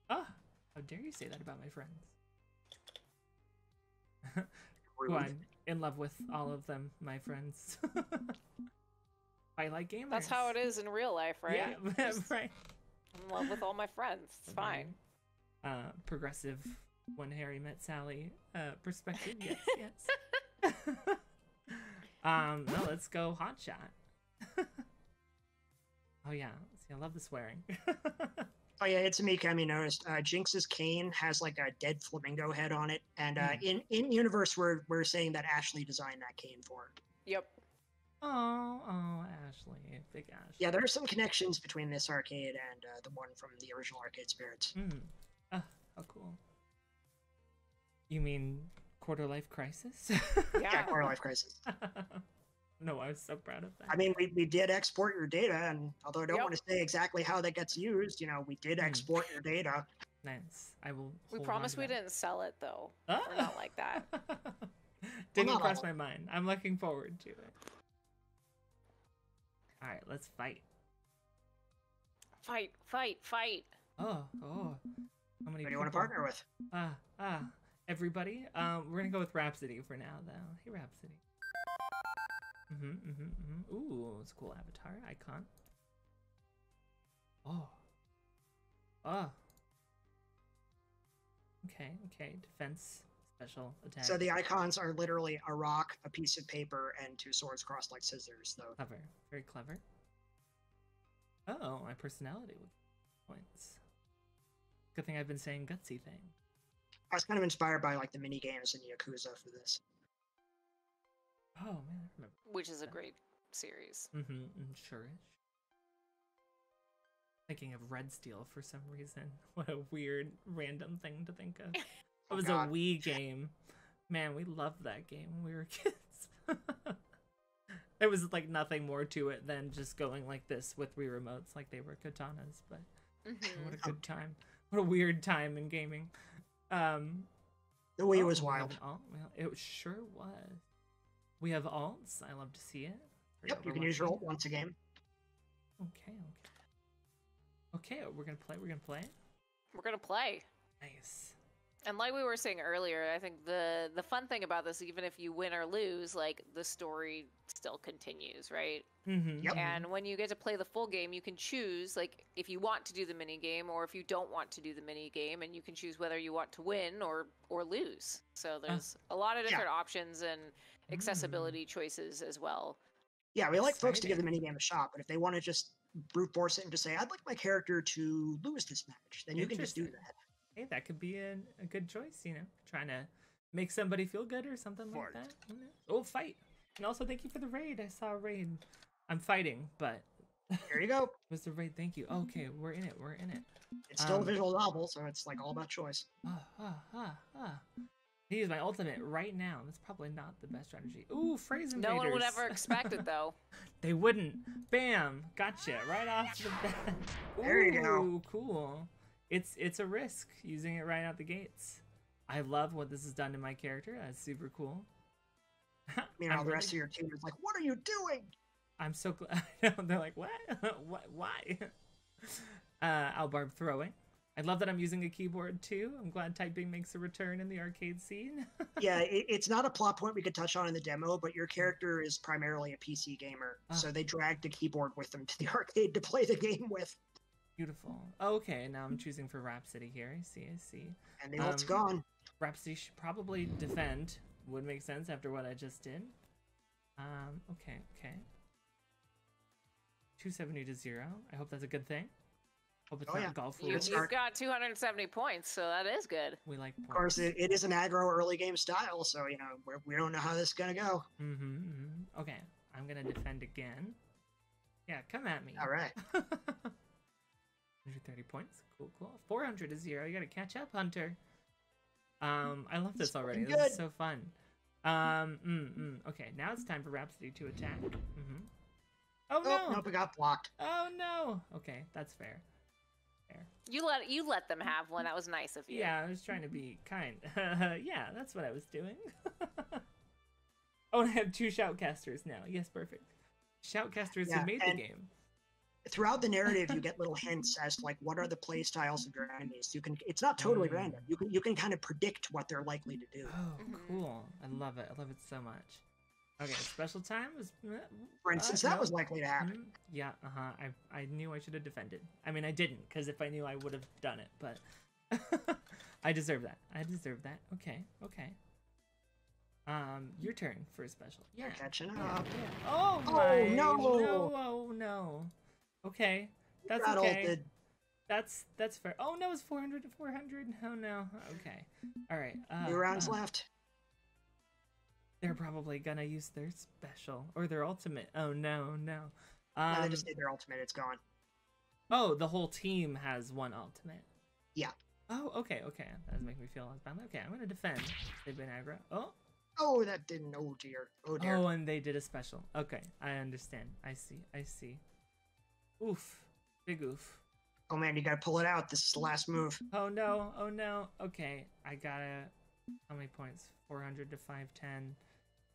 Ah, how dare you say that about my friends? Who I'm in love with all of them, my friends. I like gamers. That's how it is in real life, right? Yeah, right. I'm in love with all my friends. It's fine. Progressive when Harry met Sally perspective. Yes. No, let's go hotshot. Oh yeah, see, I love the swearing. Oh yeah, it's a Mikami noticed. Jinx's cane has like a dead flamingo head on it, and in universe we're saying that Ashley designed that cane for her. Yep. Oh, Ashley, big Ashley. Yeah, there are some connections between this arcade and the one from the original Arcade Spirits. Oh, cool. You mean Quarter Life Crisis? Yeah, Quarter Life Crisis. No, I was so proud of that. I mean, we did export your data, and although I don't want to say exactly how that gets used, we did export your data. Nice. I will. We promise we didn't sell it, though. Oh. We're not like that. Didn't cross my mind. I'm looking forward to it. All right, let's fight. Fight. Oh. How many Who do you want to partner with? Everybody. We're gonna go with Rhapsody for now, though. Hey, Rhapsody. Ooh, it's a cool avatar icon. Oh. Okay. Defense, special attack. So the icons are literally a rock, a piece of paper, and two swords crossed like scissors, though. Clever. Very clever. Oh, my personality with points. Good thing I've been saying gutsy thing. I was kind of inspired by like the mini games in Yakuza for this. Oh man, I remember. Which is a great series. Sure-ish. Thinking of Red Steel for some reason. What a weird, random thing to think of. It was a Wii game. Man, we loved that game when we were kids. There was like nothing more to it than just going like this with Wii remotes like they were katanas, but what a good time. What a weird time in gaming. The Wii was wild. Well, it sure was. We have alts. I love to see it. Yep, you can use your ult once a game. Okay, we're gonna play. We're gonna play. Nice. And like we were saying earlier, I think the fun thing about this, even if you win or lose, like the story still continues, right? Yep. And when you get to play the full game, you can choose like if you want to do the mini game or if you don't want to do the mini game, and you can choose whether you want to win or lose. So there's a lot of different options and accessibility choices as well. Yeah, we like folks to give the minigame a shot, but if they want to just brute force it and just say, I'd like my character to lose this match, then you can just do that. Hey, that could be a good choice, trying to make somebody feel good or something like that. Oh, fight. And also, thank you for the raid. I saw a raid. I'm fighting, but... There you go. Was the raid? Thank you. Okay, we're in it. It's still a visual novel, so it's like all about choice. I use my ultimate right now. That's probably not the best strategy. Ooh, phrase invaders. No one would ever expect it, though. They wouldn't. Bam! Gotcha. Right off the bat. There you go. Ooh, cool. It's a risk using it right out the gates. I love what this has done to my character. That's super cool. Meanwhile, the rest of your team is like, what are you doing? I'm so glad. They're like, what? Why? Albarb throwing. I love that I'm using a keyboard too. I'm glad typing makes a return in the arcade scene. Yeah, it's not a plot point we could touch on in the demo, but your character is primarily a PC gamer, so they dragged a keyboard with them to the arcade to play the game with. Beautiful. Okay, now I'm choosing for Rhapsody here. I see. And the ult's gone. Rhapsody should probably defend. Would make sense after what I just did. Okay, okay. 270 to 0. I hope that's a good thing. Hope it's not golf rules. You've got 270 points, so that is good. We like points. Of course, it is an aggro early game style, so you know we don't know how this is gonna go. Okay, I'm gonna defend again. Yeah, come at me. All right. 130 points. Cool, cool. 400 to 0. You gotta catch up, Hunter. I love this already. This is so fun. Okay, now it's time for Rhapsody to attack. Oh no! Nope, it got blocked. Oh no! Okay, that's fair. Fair. You let them have one. That was nice of you. Yeah, I was trying to be kind. Yeah, that's what I was doing. Oh, and I have 2 shoutcasters now. Yes, perfect. Shoutcasters who made the game. Throughout the narrative, you get little hints as to like what are the play styles of your enemies. It's not totally random. You can kind of predict what they're likely to do. Oh, cool! I love it. I love it so much. Okay, special time was. For instance, that was likely to happen. Yeah. I knew I should have defended. I mean, I didn't, because if I knew, I would have done it. But I deserve that. I deserve that. Okay. Okay. Your turn for a special. Yeah. You're catching up. Yeah. Oh my! No! Okay, that's okay. That's fair. Oh no, it's 400 to 400. Oh no. Okay. All right. 2 rounds left. They're probably gonna use their special or their ultimate. Oh no. No, they just did their ultimate. It's gone. Oh, the whole team has one ultimate. Yeah. Oh, okay. That does make me feel less bad. Okay, I'm gonna defend. They've been aggro. Oh, that didn't. Oh dear. Oh, and they did a special. Okay, I understand. I see. Oof. Big oof. Oh man, you gotta pull it out. This is the last move. Oh no. Okay, I gotta. How many points? 400 to 510.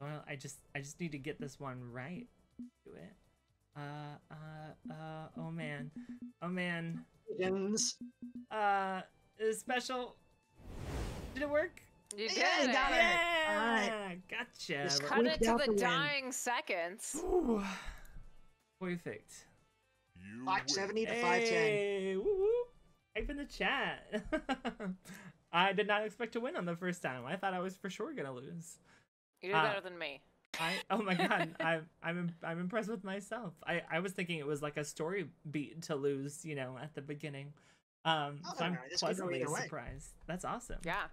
Well, I just need to get this one right. Do it. Oh man. Special. Did it work? You did it. Got it. Yeah, All right. Gotcha. Just cut it to the dying seconds. Ooh. Perfect. 570 to 510. Hey, woo-woo. Type in the chat. I did not expect to win on the first time. I thought I was for sure gonna lose. You did better than me. Oh my god, I'm impressed with myself. I was thinking it was like a story beat to lose, you know, at the beginning. So I'm pleasantly surprised. That's awesome. Yeah.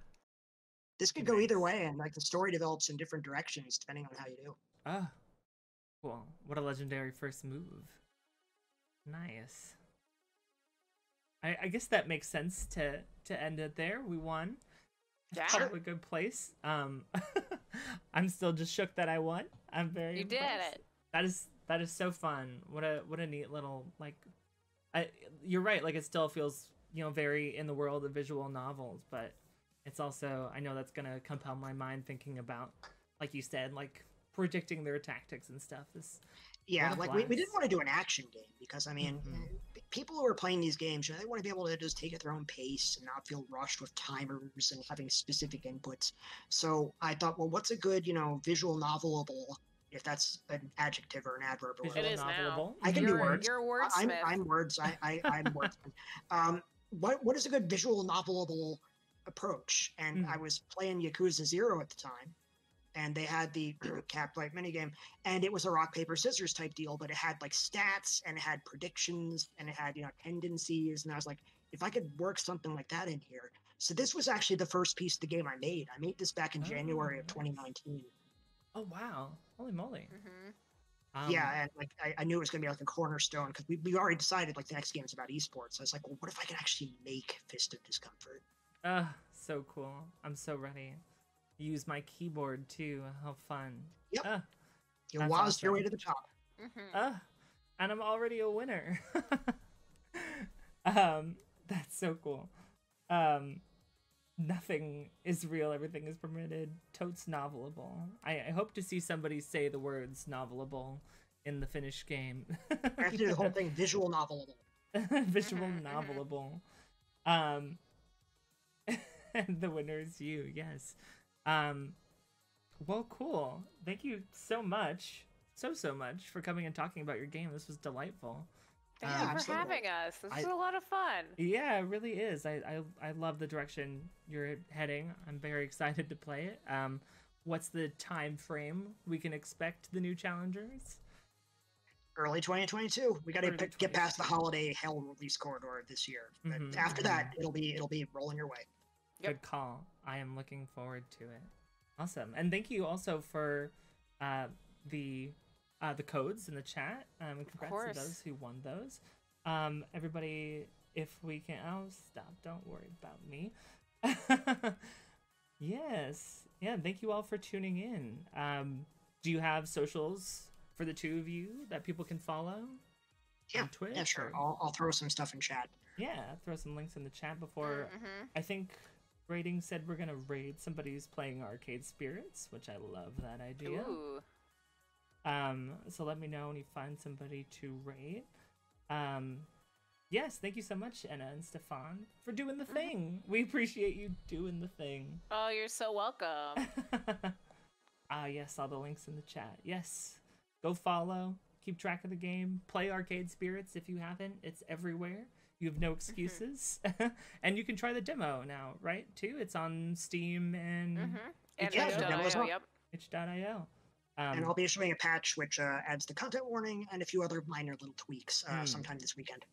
This could go either way, and like the story develops in different directions depending on how you do. Oh, cool! What a legendary first move. Nice. I guess that makes sense to end it there. We won. Yeah. Probably a good place. I'm still just shook that I won. I'm very impressed. Did it. That is so fun. What a neat little like. You're right. Like it still feels, you know, very in the world of visual novels, but it's also, I know that's gonna compel my mind thinking about, like you said, like predicting their tactics and stuff. Yeah, like we didn't want to do an action game because I mean, people who are playing these games, you know, they want to be able to just take at their own pace and not feel rushed with timers and having specific inputs. So I thought, well, what's a good, you know, visual novelable, if that's an adjective or an adverb or whatever. It is now. I can do words. You're a wordsmith. I'm words. I'm wordsmith. What is a good visual novelable approach? And I was playing Yakuza 0 at the time. And they had the cap-like minigame, and it was a rock, paper, scissors type deal, but it had like stats and it had predictions and it had, you know, tendencies. And I was like, if I could work something like that in here. So this was actually the first piece of the game I made. I made this back in January of 2019. Oh, wow. Holy moly. Yeah, and like I knew it was going to be like a cornerstone because we already decided like the next game is about esports. So I was like, well, what if I could actually make Fist of Discomfort? So cool. I'm so ready. Use my keyboard too. How fun. Yep. You wazed your way to the top. And I'm already a winner. That's so cool. Nothing is real, everything is permitted. Totes novelable. I hope to see somebody say the words novelable in the finished game. I have to do the whole thing visual novelable. Visual novelable. And the winner is you, yes. Well, cool. Thank you so much for coming and talking about your game. This was delightful. Thank you for having us. This is a lot of fun. Yeah, it really is. I love the direction you're heading. I'm very excited to play it. what's the time frame we can expect the new challengers? Early 2022. We got to get past the holiday hell release corridor this year. But after that, it'll be rolling your way. Good call. I am looking forward to it. Awesome. And thank you also for the codes in the chat. Congrats to those who won those. Everybody, if we can... Oh, stop. Don't worry about me. Yes. Yeah, thank you all for tuning in. Do you have socials for the two of you that people can follow? Yeah, on Twitch, yeah, sure. I'll throw some stuff in chat. Yeah, throw some links in the chat before... I think Rating said we're going to raid somebody who's playing Aracade Spirits, which I love that idea. Ooh. So let me know when you find somebody to raid. Yes, thank you so much, Aenne and Stefan, for doing the thing. We appreciate you doing the thing. Oh, you're so welcome. Yes, all the links in the chat. Yes, go follow, keep track of the game, play Aracade Spirits if you haven't. It's everywhere. You have no excuses. And you can try the demo now, right, too? It's on Steam and itch.io. Yep. itch.io. And I'll be issuing a patch which adds the content warning and a few other minor little tweaks sometime this weekend.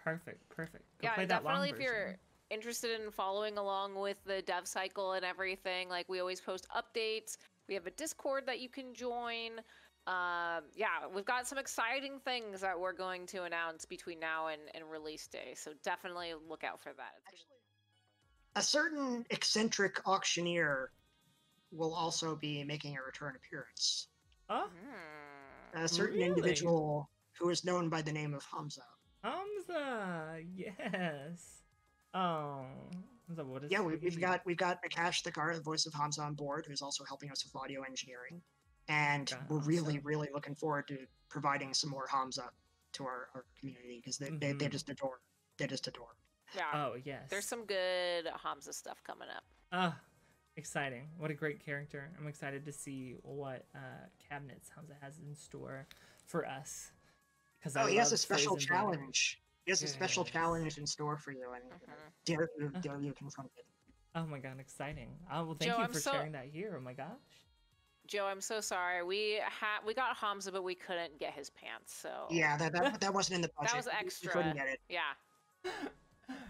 Perfect. Go yeah, play that definitely. long If you're interested in following along with the dev cycle and everything, like we always post updates. We have a Discord that you can join. Yeah, we've got some exciting things that we're going to announce between now and release day. So definitely look out for that. Actually, a certain eccentric auctioneer will also be making a return appearance. Oh? A certain individual who is known by the name of Hamza. Hamza, yes. Oh, Hamza, what is? Yeah, we've got Akash the voice of Hamza on board, who's also helping us with audio engineering, and we're really looking forward to providing some more Hamza to our community because they just adore. They just adore. Yeah. Oh yes. There's some good Hamza stuff coming up. Exciting! What a great character. I'm excited to see what cabinets Hamza has in store for us. He has a special challenge. He has a special challenge in store for you, and dare you confront it. Oh my god, exciting! Well, thank you for sharing that here. Oh my gosh. Joe, I'm so sorry. We got Hamza, but we couldn't get his pants. So yeah, that wasn't in the budget. That was extra. We couldn't get it. Yeah.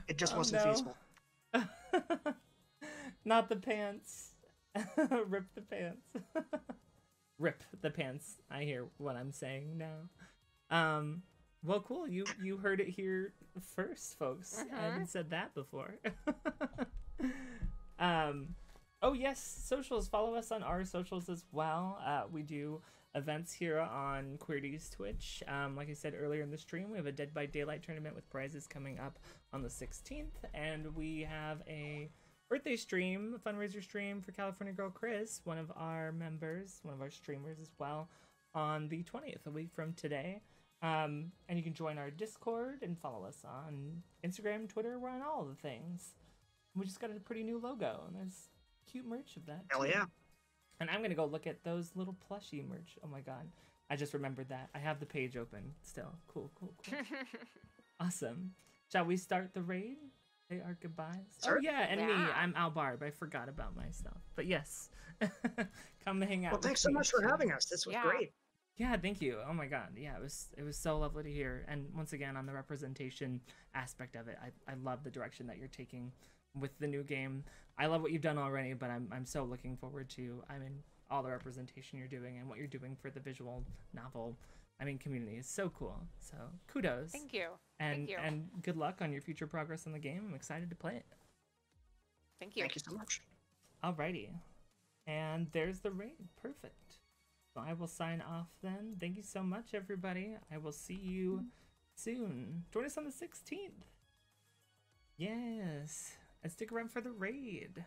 It just wasn't feasible. Not the pants. Rip the pants. Rip the pants. I hear what I'm saying now. Well, cool. You heard it here first, folks. I haven't said that before. Oh yes, socials. Follow us on our socials as well. We do events here on Qweerty's Twitch. Like I said earlier in the stream, we have a Dead by Daylight tournament with prizes coming up on the 16th, and we have a birthday stream, a fundraiser stream for California Girl Chris, one of our members, one of our streamers as well, on the 20th, a week from today. And you can join our Discord and follow us on Instagram, Twitter. We're on all the things. We just got a pretty new logo, and there's cute merch of that. Hell yeah. And I'm gonna go look at those little plushie merch. Oh my god, I just remembered that. I have the page open still. Cool. Awesome. Shall we start the raid? Say our goodbyes. Sure. Oh yeah, and me. I'm Al Barb. I forgot about my stuff. But yes, come hang out. Well, thanks so much for having us. This was great. Yeah, thank you. Oh my god, yeah, it was so lovely to hear. And once again, on the representation aspect of it, I love the direction that you're taking with the new game. I love what you've done already, but I'm so looking forward to all the representation you're doing and what you're doing for the visual novel. Community is so cool. So kudos. Thank you. And good luck on your future progress in the game. I'm excited to play it. Thank you. Thank you so much. Alrighty. And there's the raid. Perfect. So I will sign off then. Thank you so much, everybody. I will see you soon. Join us on the 16th. Yes. And stick around for the raid.